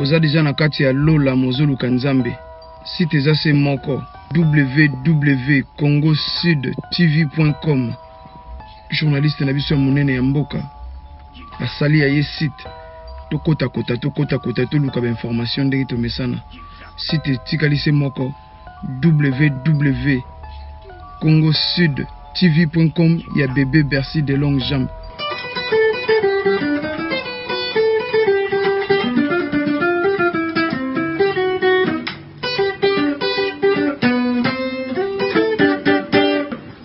oza déjà na kati ya lola mozoluka nzambe. Site eza se moko www.congosudtv.com. Journaliste na biso ya monene ya mboka asali ya ye site tokota kota toluka ba information ndenge tomesana. Site tikali se moko www.congosudtv.com ya bébé Bercy de longues jambes.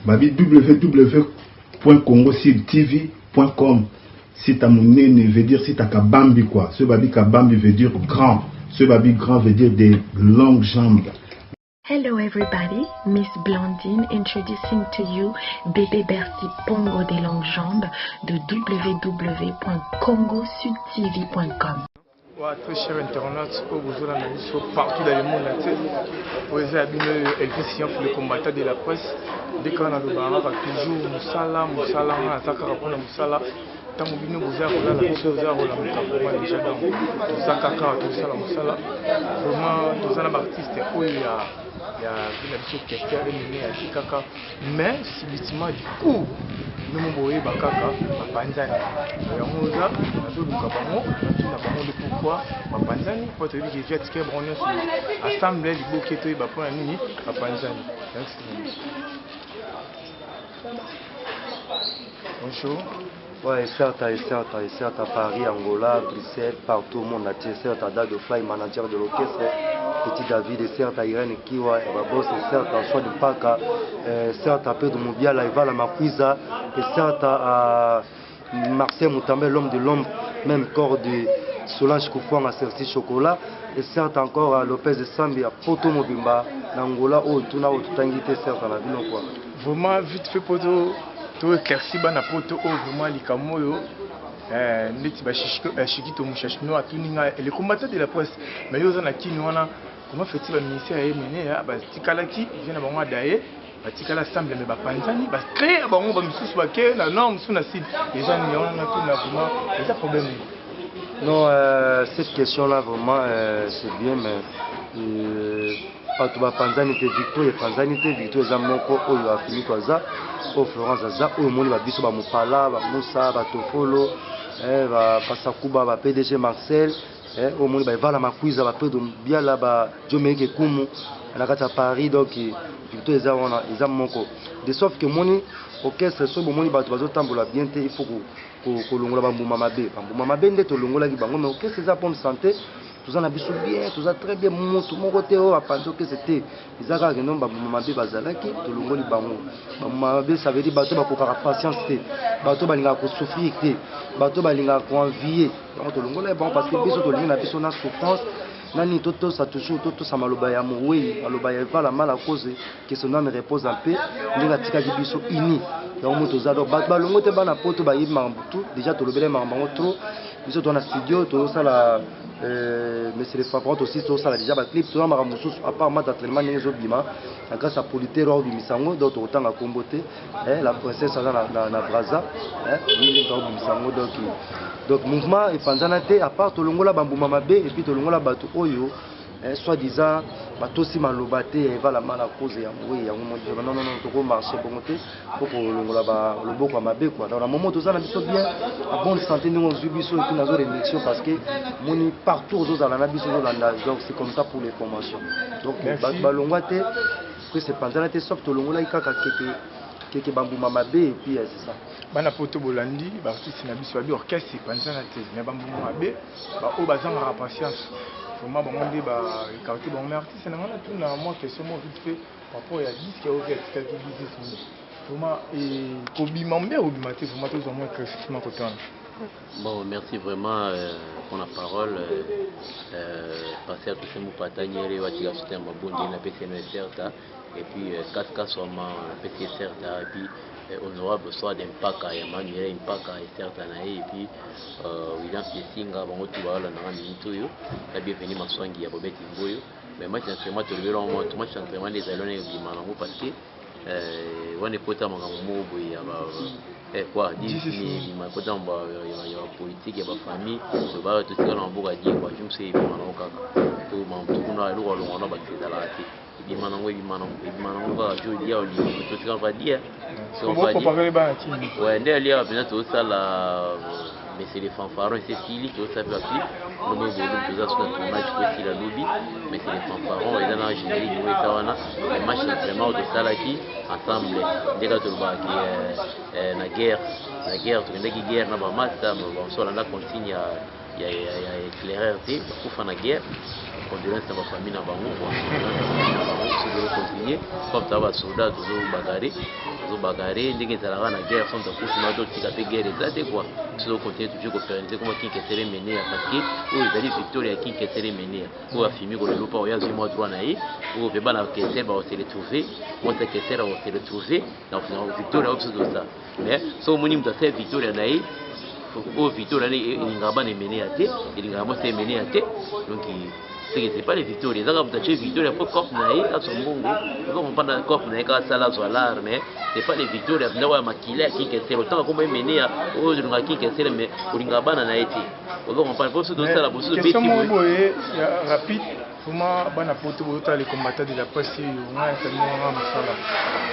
Babi www.congosudtv.com. Si ta monene veut dire si ta kabambi quoi. Ce babi kabambi veut dire grand. Ce babi grand veut dire des longues jambes. Hello everybody, Miss Blondine introducing to you Bébé Bercy Pongo des longues jambes de www.congosudtv.com. Très chers internautes, vous avez partout dans le monde entier. Vous avez Elvis Sion, le combattant de la presse. Dès qu'on a le barat, toujours Moussala, Zakara Pona Moussala. Tant que vous avez la chose à la déjà dans Zakaka, tout ça, Moussala. Vraiment, tous les artistes, il y a une question à Kaka. Mais, subitement, du coup, nous avons bakaka bapanzani yangoza nazoluka bango natuna bango de pourquoi bapanzani po toyebi ke via tike bango nyonso assemble liboki toyeba mpona nini bapanzani. Bonjour. Ouais, certes, à Paris, Angola, Bruxelles, partout au monde entier, certes, à Dado Fly, manager de l'orchestre, Petit David, et certes, à Irène Kiwa, et Babos, et certes, à Soi du Paka, certes, à Pedro Mobiala, et Vala Makuiza, et certes, à Marcel Moutambe, l'homme de l'ombre, même corps de Solange Koufouang, à Cerci Chocolat, et certes, encore à Lopez de Sambi, à Poto Mobimba, Angola, où tout n'a autre tangité, certes, à la ville, quoi. Vraiment, vite fait, Poto. To éclairci bana poto o vraiment likamoyo neti ba shikito mushashino atuninga les combattants de la presse mais yo zana kinwana comment fait-il le ministère et mené ba tikalaki vient ba ngwa daye ba tikala assemble mais ba panzani ba créer ba ngwa ba misusu ba ke na norme sous na site déjà ni on a tout na vraiment c'est un problème. Non, cette question là vraiment c'est bien mais Patuba Panzanité Victoire et Panzanité Victoire Zamoko Oyo Afimi Kwaza au Florence Zaza au Moni Babiso Bamupala Moussa Batofolo Pasakuba ba PDG Marcel au Moni Bavala Makuiza ba Pedro Biala ba Jomeke Kumu na kata Paris donc Victoire Zamoko de sauf que Moni orchestre so Moni Batu bazo tambola bien il faut ko longola bambuma mabe nde to longola ki bango mais orchestre za pour santé tout en abisso bien, tout ça très bien, tout mon côté, on a pensé que c'était les agas qui n'ont pas mamabé bazalaki, tout le monde bango. Mamabé ça veut dire bateau va faire patience, bateau va linga souffrir, bateau va linga envier. Donc tout le monde est bon parce que biso tout le monde a biso na souffrance. Nani toto ça toujours toto ça malobaya moué, malobaya va la mal à cause que son âme repose en paix. Linga tika biso ini. Donc moto zado balongo te bana poto ba yib mambutu, déjà tout le bel mambango trop. Biso dans la studio, tout ça la mais c'est les fabrants aussi tout ça là déjà ba clip tout ça maramoussou à part mat d'entraînement n'ezo bima grâce à polité ro bimisango d'autres autant à comboté la princesse na braza ni ro bimisango donc mouvement et panzanate à part tolongola bambuma mabe et puis tolongola bato oyo soit disant batosi malobate et va la mal à cause ya oui ya non to ko marcher bon côté pour longola ba loboko mabe quoi dans le moment tout ça na biso bien à bonne santé nous on biso et puis nazo élection parce que moni partout aux ala na biso landa donc c'est comme ça pour les formations donc ba longwate que c'est panzanate sauf to longola ikaka keke bambuma mabe et puis c'est ça bana poto bolandi ba artiste na biso ba orchestre panzanate mais bambuma mabe ba o bazanga patience. Comment on dit quand tu es artiste, c'est une question vite fait par rapport à 10 qui a ouvert quelques business. Comment et Kobi Mambe ou Bimaté, comment tous au moins que effectivement côté. Bon, merci vraiment pour la parole. Passer à tout ce monde patanier, Watika Soutien Mabondi, la PCN certa, et puis Kaska Soma, la PC certa, et puis honorable soit d'impact à Emmanuel, impact à certain, et puis William Singa, Bango Tuala, Naramitoyo, la bienvenue Maswangi à Robert Imboyo. Mais moi, c'est moi, tout le long, tout moi, je suis entraînement des alliés du Malango parce que on est poté à mon quoi dis ni makota mba ya politique ya ba famille to ba to tika na mboka die kwa jumse bimana okaka to mamtu kuna luko longa ba tsela ati bimana ba jo dia oli to tika ba dia so on va comparer ba ati ouais ndé ali a bien to sala mais c'est les fanfarons c'est Philly qui ça va plus le mot de ça sur le tournage que il a lobby mais c'est les fanfarons et dans la générique de Tawana le match vraiment de Salaki ensemble dès que tu vois qui la guerre tu connais qui guerre na ba mata on soit là continue il y a éclaireur pour faire la guerre condolence à ma famille na bango on doit continuer comme ça va soldat toujours bagarrer ndenge ça la guerre sont pour finir d'autres qui tapent guerre ça c'est quoi si on continue toujours à faire comment qui est mené parce que ils allaient victoire qui est mené ou a filmé qu'on le pas au yazi moi droit naï ou be bana que c'est va se retrouver moi c'est que c'est va se retrouver donc victoire au de ça mais so moni mta faire victoire naï au victoire naï ingaba ne mené à té ingaba c'est mené à té donc c'est pas les victoires les arabes d'acheter victoire pour cop naï à son bongo donc on pas dans cop naï quand ça la solar mais c'est pas les victoires là ouais makila qui que c'est autant comme mené à au dunga qui que c'est mais ingaba na naï donc on parle pas de ça la bosse de question rapide comment bana poto bota les combattants de la presse on a tellement masala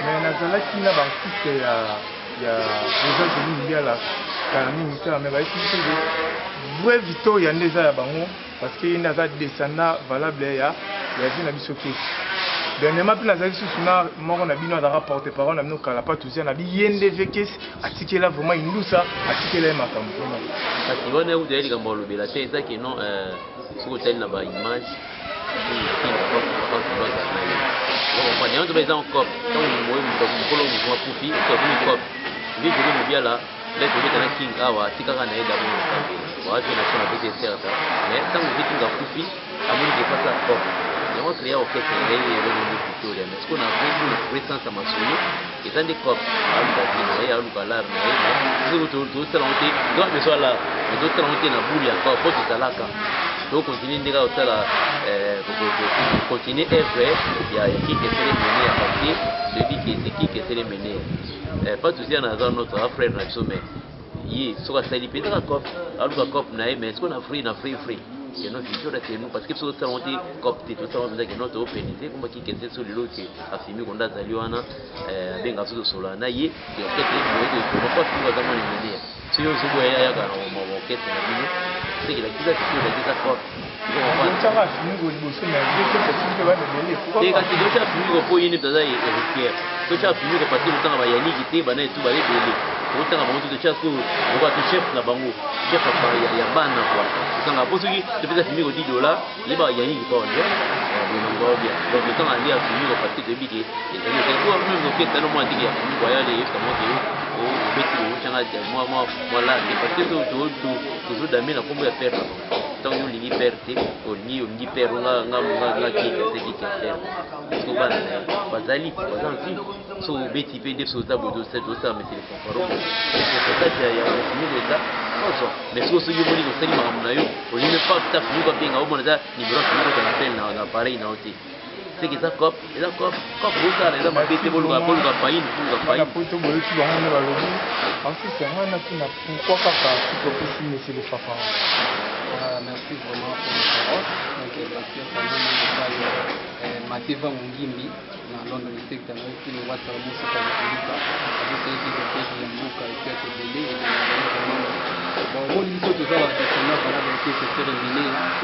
mais nazala qui na ba artiste ya déjà de lui la kanani mutala mais ba ici vrai victoire ndeza ya bango parce que naza descendant valable ya vie na biso ke dernièrement puis nazali suna moko na bino azaka porte parole na bino kala pas tous na bi yende vekes atikela vraiment indusa atikela makambo kasi wana u deli kama lobela te ça que non soko tel na ba image on va dire en cop quand on voit une polo on voit profit sur une cop lui je lui bien là là je vais dans king awa tikaka na eda bon kambi wapi na sona bete certa mais tant que vitu nga profit amuni de passa cop et on créa au fait c'est les victoria mais ce qu'on a fait pour la présence à masolo et dans des cop à l'Ukraine et à l'Ukraine mais tout ça on était donc mais soit là mais d'autres on était na bouli à cop pour tout ça donc continuer ndeka osala continuer œuvre ya qui que c'est mené à partir celui qui c'est mené pas tout ça dans notre frère na sommet yi soka sali peta cop aluka cop na mais ce qu'on a free que nos victoires c'est nous parce que ce ça on dit cop tout ça on dit que notre openisé comme qui que c'est sur le lot a filmé qu'on a zali wana benga so solo na yi que peut-être on pas tout vraiment les mené si on se voit ya ga on quête na bino c'est que la qui ça cop on t'a filmé au bosso mais que c'est tout va de pourquoi et quand tu dois filmer pour une de ça et tu as filmé parce que le temps va y aller qui bana tout va aller on t'a vraiment tout chef on va tout chef la bango chef ya bana quoi tanga poso ki te pesa filmer au $10 les ba ya ni qui pas on bien donc le temps aller à filmer parce que de bique et c'est quoi même au fait tellement moi dit qu'il y a quoi y aller comment que au beti au changa moi là parce que toujours d'amener la combo ya perdre donc on lingi perte on ni perdre nga qui c'est qui faire parce que bazali bazanzi so beti pe de so za bodo ça mais c'est le confort c'est ça qu'il y a filmer ça mais si vous avez dit que vous avez dit que vous avez dit que appareil c'est que ça cop et la cop vous ça les hommes pété pour le pain pourquoi pas c'est le papa merci vraiment pour les paroles donc Mateva Mungimbi na London sector na kile watu wa Musa kwa kulipa kabisa hivi kwa ya mbuka ikiwa tebele bon on dit surtout ça la personne voilà donc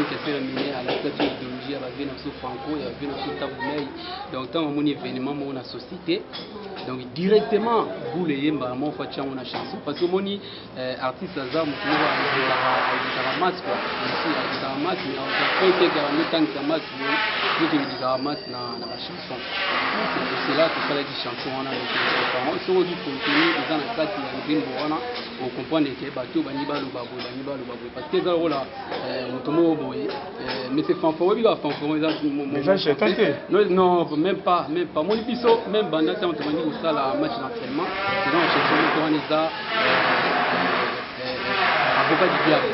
c'est terminé à la statue idéologie à la vie sur franco et à vie sur tabounaï donc tant mon événement mon société donc directement vous les yemba mon fatia on a chanson parce que mon artiste za mtuwa à masse quoi ici à masse mais on a fait que la tant que masse je dis à masse na la chanson c'est là que ça la chanson on a donc sur du contenu dans la carte ya ngimbo on on comprend que bateau bani balu babu parce que ça là mutomo boy mais c'est fanfare oui la fanfare mais ça j'ai tenté non même pas mon épisode même banda ça on te dit ça la match d'entraînement c'est donc chez nous on est ça avocat du diable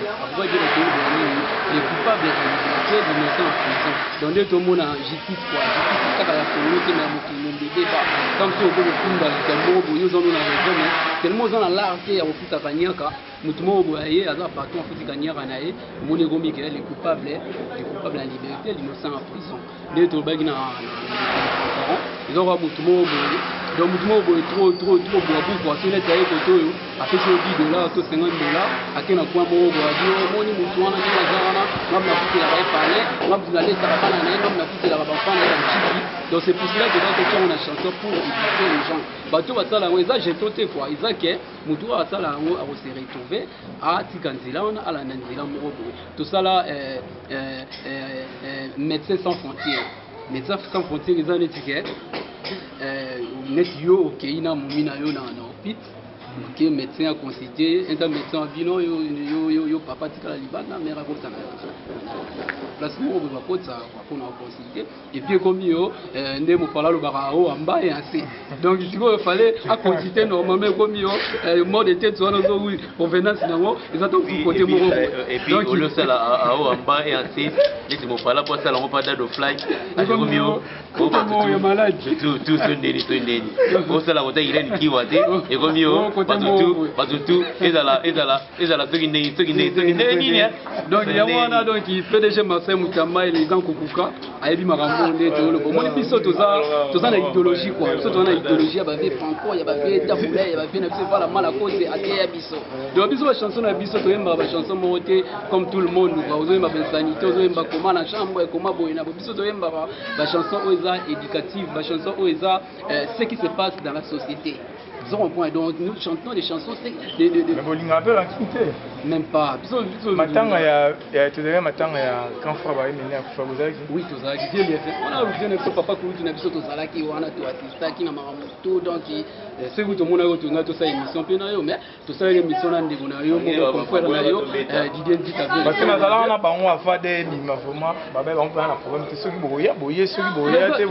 les coupables l'innocent en prison. Donc dès tout le monde a justice quoi, justice c'est ça la communauté na mokili débat. Comme si on peut kunda likambo boyo zono na raison mais tellement on a l'arté ya ofita kanyaka mutumo boye aza partout ofita kanyaka na ye moni gomi que les coupables en liberté, l'innocent en prison. Dès tout le bagi na ils ont mutumo boye donc mutumo boye trop boabu quoi si on est taillé koto a fait $10 to $50 akena kwa mo boabu moni mutu wana ni azana ngam na futi la parler ngam na laisser la bana na ngam na futi la bafana na chiki. Donc c'est pour cela que dans cette chanson on a chanté pour éduquer les gens. Bato basala weza j'ai toté quoi izake mutu asala ngo a se retrouver à tikanzila on a la nanzila mo tout ça là Médecins sans frontières. Médecins sans frontières ils ont étiquette net yo okina mumina yo na opit que médecin a considéré un médecin a dit non yo papa tika la libana mère a kota placement on va pas ça qu'on a considéré et puis comme yo ndé mo parla le barao amba et assez donc il fallait à considérer normalement comme yo mode de tête sur nos oui provenance nango ils attendent pour côté mo et puis au lieu ça à amba et assez les mo parla pour ça on pas de fly comme yo yo malade tout ce ndeni pour ça la côté il est qui wate et comme yo Batutu ezala donc il y a moi donc il fait déjà Marseille Mutamba et les gens kukuka ayebi makambo nde tolo bomoni biso toza na idéologie quoi biso toza na idéologie ba ve franco ya ba ve tabula ya ba ve na biso pas la mal à cause ateya biso donc biso ba chanson na biso to yemba ba chanson moté comme tout le monde ba ozoyemba ba sanité ozoyemba comment na chambre et comment boyena biso to yemba ba chanson oza éducative ba chanson oza ce qui se passe dans la société. Donc nous chantons des chansons mais bolinga peu l'activité même pas matanga ya tozali matanga ya grand frère ba emene akufa bozalaki oui tozalaki bien bien fait on a origine ko papa ko tuna biso tozalaki wana to assistaki na maramuto donc c'est que tout le monde a retourné to sa émission pe na yo mais to sa émission na ndeko na yo mon frère na yo Didier Dita parce que na zala na bango afa de bima vraiment ba ba on na problème te soki boya soki boya te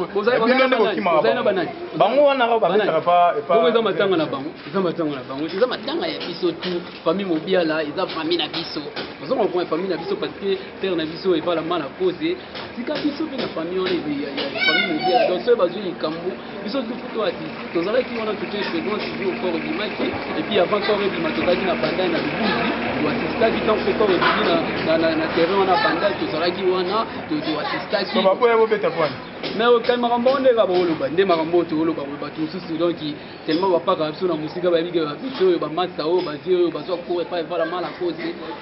bango wana ba ba matanga na bango eza matanga ya biso tout famille mobiala eza famille na biso ozo comprendre famille na biso parce que père na biso eva la mal à causer tika biso pe na famille on ya famille mobiala donc ça bazui ikambo biso tout photo artiste tozala ki wana tout un second suivi au corps d'imaki et puis avant corps d'imaki na banda na lubuzi ou assista qui tant fait corps d'imaki na terrain on a banda tozala ki wana to assista qui ba boya bobeta point mais au calme rambo ndeka ba oloba nde makambo to oloba ba tout ceci donc tellement pas biso na musika ba biga biso yo ba matsa o ba dio ba so ko pas vala mal à cause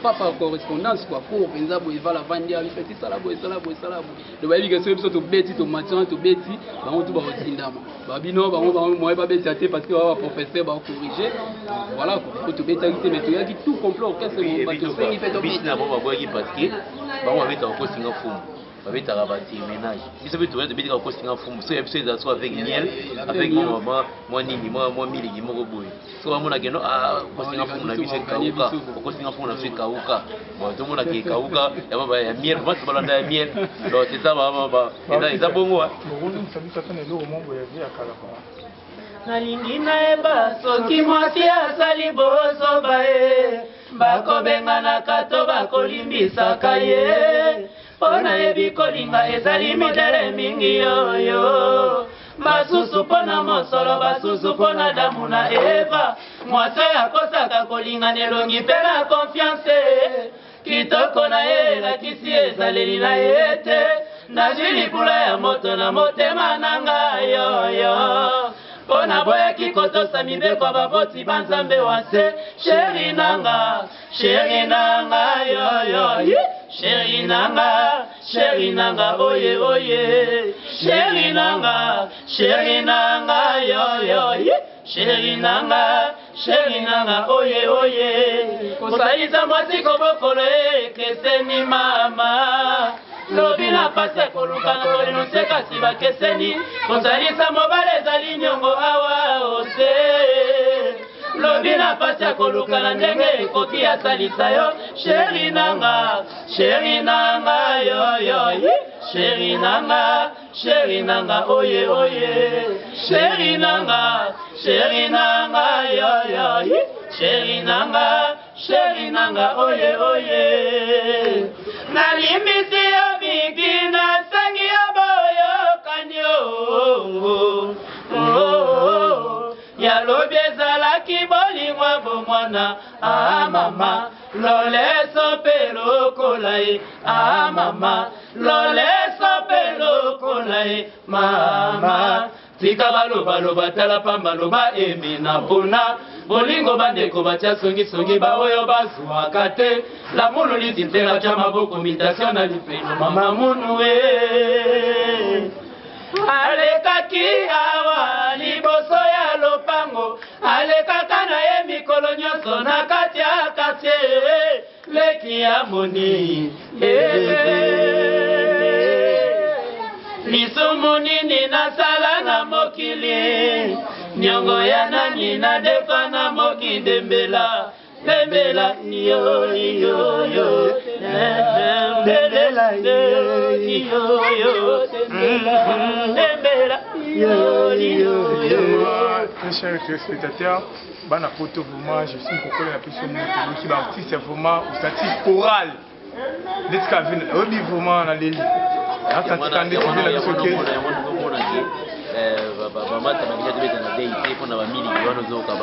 pas par correspondance quoi ko penza bo vala vandia li petit sala bo de ba biga so biso to beti to matsa to beti ba on to ba otindama ba bino ba mo ba beti ate parce que ba professeur ba corriger voilà quoi to beti mais to yaki tout complot qu'est-ce que mo ba to fait fait to beti na bo ba boyi parce que ba on va ko singa fumu babetaka bati ménage biso pe toyeba tobetaka kosinga fumu so biso eza so avec miel avec mwa nini mwa miliki moko boye so bamonake no kosinga fumu na biso ekauka okosinga fumu na biso ekauka tomonaka ekauka ya miel basi balanda ya miel donc eza bongo nalingi nayeba soki mwasi asali bozoba ye bakobenganaka to bakolimbisaka ye mpona yebi kolinga ezali midele mingi yoyo basusu mpona mosolo basusu mpona damu na eva mwasi akosaka kolinga nelongi mpe na konfiance kitoko na ye elakisi ezaleli na ye te nazwi libula ya moto na motema na ngai yoyo mpona boyaki kotosa mibeko baboti banzambe wase sheri nanga yoyo sheri nanga oye oye sheri nanga yoyo sheri nanga oye oye kosalisa mwasi kobokolo ekeseni mama lobi na pasa koluka na kolinuse kasi bakeseni kosalisa mobale ezali nyongo awa ose lobi na pasa koluka na ndenge ekoki asalisa yo sheri nanga yoyo sheri nanga oye oye sheri nanga yoyo sheri sheri nanga oye oye nalimbisi yo mingi nasangi yo boyokani yalobi ezalaki bolingwa bomwana mama loleso mpe lokola ye mama loleso mpe lokola ye mama tika balobaloba tala pamba loba emina mpona bolingo bandeko batya songisongi baoyo bazwaka te lamulu litintela tya maboko mitasio na lipendo mama munu alekaki awa liboso ya lopango alekaka na ye mikolo nyonso na kati ya katie leki ya moni lisumu nini nasala na mokili nyongo ya nani na defa na moki dembela dembela yo yo yo dembela yo yo dembela yo yo yo. Très chers téléspectateurs, bana poto vraiment je suis beaucoup la plus moto qui artiste vraiment au statut choral d'être cavine obi vraiment na leli ata tikande kobela biso ke bamata bakija tebeta na DIT mpona bamiliki wana ozoyoka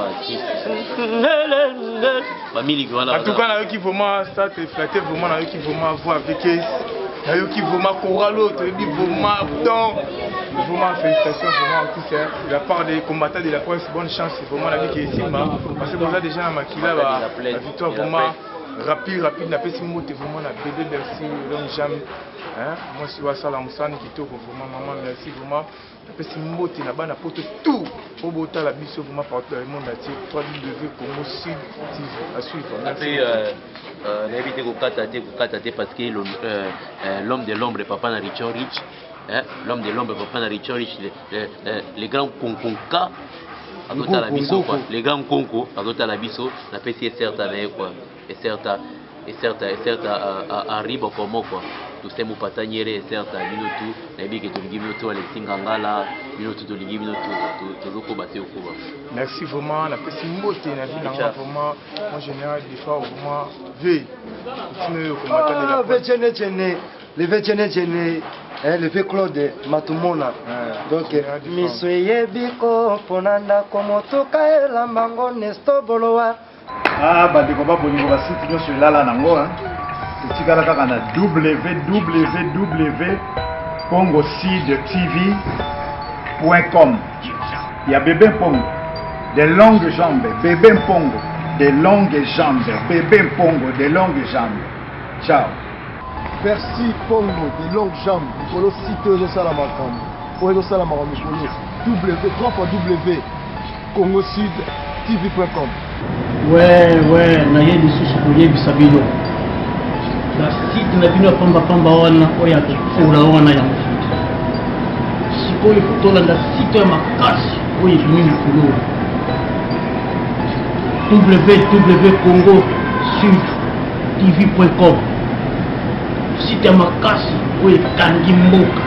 bamiliki wana en tout cas nayoki vraiment ça te flatté vraiment nayoki vraiment voir avec nayoki vraiment choralo toyebi vraiment donc vraiment félicitations vraiment en tout cas de la part des combattants de la presse bonne chance vraiment la vie qui est ici parce que vous avez déjà makila la victoire vraiment rapide na pesi mote vraiment na bébé merci longue jambe hein moi si wa sala musani kitoko vraiment maman merci vraiment na pesi mote na bana poto tout pour bota la biso vraiment partout dans le monde entier www.congo sud TV à suivre merci n'invite kokata te parce que l'homme de l'ombre papa na Richard Rich l'homme de l'ombre papa na Richard Rich les grands konkonka azota la biso quoi les grands konko azota la biso na pesi certa na quoi et certes arrive comme quoi tout ces mots pataniere certes minutu na biki to ligi minutu Alexis Ngangala minutu to ligi minutu to ko basi okuba merci vraiment la pesi mbote na vie na vraiment en général des fois vraiment ve continuer au combattant de la le vetene le fait Claude Matumona donc misoye biko ponanda komotoka elambango nesto bolowa bandeko babolingo basite nyonso elala nango etikala kaka na www.congosidtv.com ya Bébé Mpongo de longues jambes Bébé Mpongo de longues jambes Bébé Mpongo de longues jambes ciao Bercy Pongo de longues jambes mikolo site ezosala makambo oyo ezosala makambo mikolo www.congosidtv.com ouais naye lisusu koyebisa bino na site na bino ya pambapamba wana oyo akofula wana yango sikoyo kotolanda site ya makasi oyo ebimi likolo www.congosudtv.com site ya makasi oyo ekangi mboka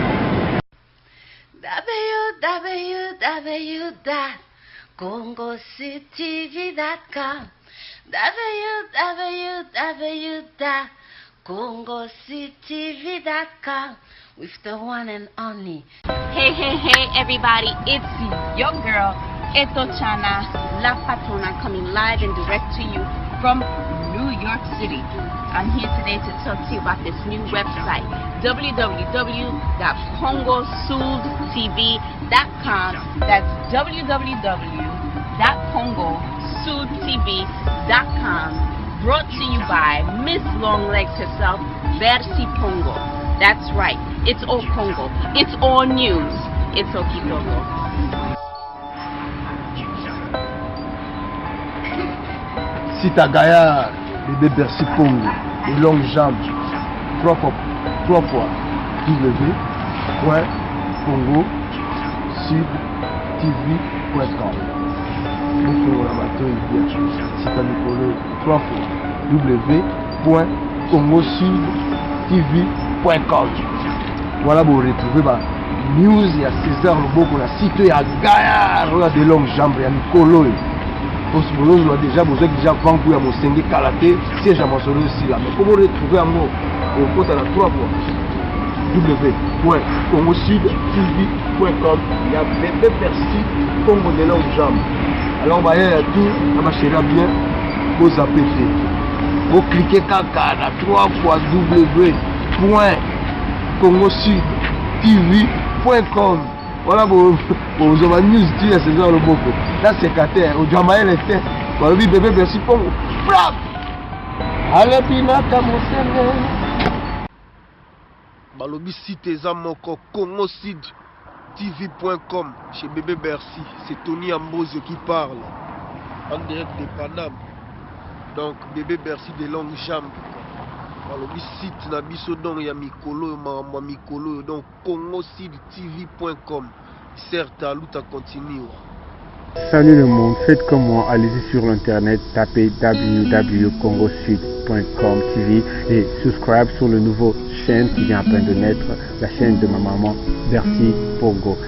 www.congosudtv.com www.congosudtv.com with the one and only. Hey everybody, it's your girl Eto Chana La Patrona coming live and direct to you from New York City. I'm here today to talk to you about this new website, www.congosudtv.com. That's www.congosudtv.com. Brought to you by Miss Longlegs herself, Bercy Pongo. That's right, it's all Congo. It's all news. It's Okitogo. Sita Gaillard, bébé Bercy Pongo, les longues jambes, 3 fois www.congosudtv.com. Sita Nicolo, 3 fois www.congosudtv.com. Voilà, vous retrouvez ma news il y a 16h le beau pour la cité à Gaillard, de longues jambes, il y a Nicolo. bozozwa déjà bozwaki déjà vangu ya mosenge kala te siège ya masolo esila mais komo retrouve yango okota na 3 fois www.congosudtv.com ya bébé Bercy Pongo de longue jambe. Alors baye ya tout na bachéria bien bozape te bocliquer kaka na 3 fois www.congosudtv.com. Voilà bozoma news ti ya César Loboko na secrétaire ojamaele te balobi bébé Bercy Pongo frappe alebinaka mosenge balobi site eza moko congosudtv.com chez bébé Bercy. C'est Tony Ambozo qui parle en direct de Paname. Donc bébé Bercy de longue jambe balobi site na biso donc ya mikolo makambo ya mikolo donc congosudtv.com. Certes luta continue. Salut le monde, faites comme moi, allez-y sur l'internet, tapez www.congosud.com TV et subscribe sur le nouveau chaîne qui vient à peine de naître, la chaîne de ma maman Bercy Pongo.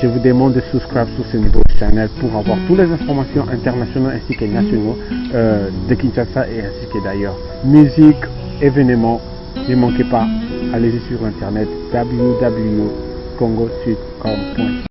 Je vous demande de subscribe sur ce nouveau channel pour avoir toutes les informations internationales ainsi que nationaux de Kinshasa et ainsi que d'ailleurs. Musique, événements, ne manquez pas, allez-y sur internet www.congosud.com.